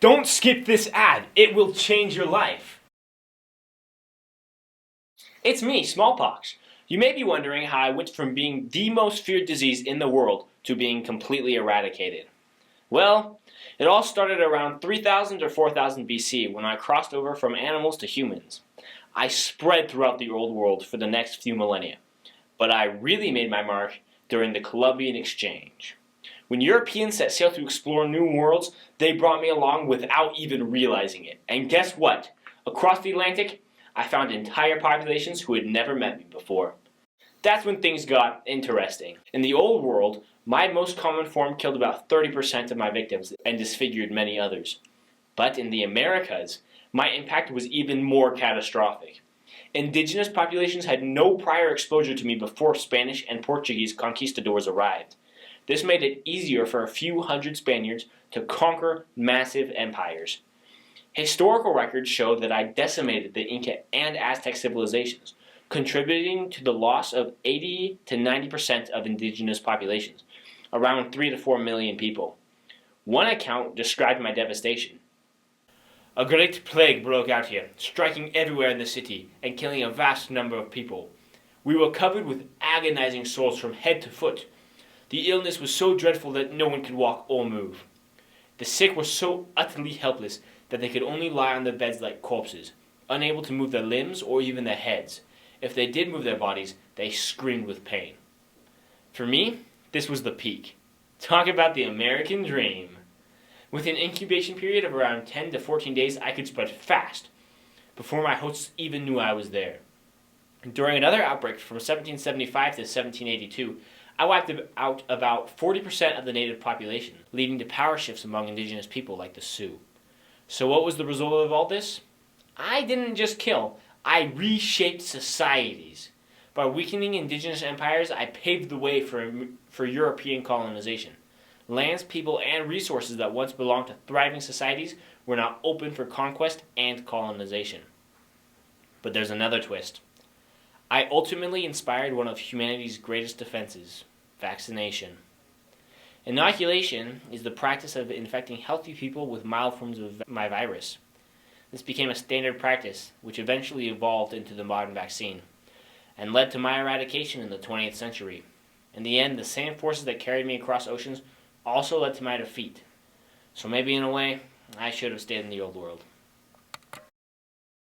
Don't skip this ad. It will change your life. It's me, Smallpox. You may be wondering how I went from being the most feared disease in the world to being completely eradicated. Well, it all started around 3000 or 4000 BC when I crossed over from animals to humans. I spread throughout the old world for the next few millennia, but I really made my mark during the Columbian Exchange. When Europeans set sail to explore new worlds, they brought me along without even realizing it. And guess what? Across the Atlantic, I found entire populations who had never met me before. That's when things got interesting. In the old world, my most common form killed about 30% of my victims and disfigured many others. But in the Americas, my impact was even more catastrophic. Indigenous populations had no prior exposure to me before Spanish and Portuguese conquistadors arrived. This made it easier for a few hundred Spaniards to conquer massive empires. Historical records show that I decimated the Inca and Aztec civilizations, contributing to the loss of 80 to 90% of indigenous populations, around 3 to 4 million people. One account described my devastation. A great plague broke out here, striking everywhere in the city and killing a vast number of people. We were covered with agonizing sores from head to foot. The illness was so dreadful that no one could walk or move. The sick were so utterly helpless that they could only lie on their beds like corpses, unable to move their limbs or even their heads. If they did move their bodies, they screamed with pain. For me, this was the peak. Talk about the American dream. With an incubation period of around 10 to 14 days, I could spread fast, before my hosts even knew I was there. During another outbreak from 1775 to 1782, I wiped out about 40% of the native population, leading to power shifts among indigenous people like the Sioux. So what was the result of all this? I didn't just kill, I reshaped societies. By weakening indigenous empires, I paved the way for European colonization. Lands, people, and resources that once belonged to thriving societies were now open for conquest and colonization. But there's another twist. I ultimately inspired one of humanity's greatest defenses, vaccination. Inoculation is the practice of infecting healthy people with mild forms of my virus. This became a standard practice, which eventually evolved into the modern vaccine, and led to my eradication in the 20th century. In the end, the same forces that carried me across oceans also led to my defeat. So maybe in a way, I should have stayed in the old world.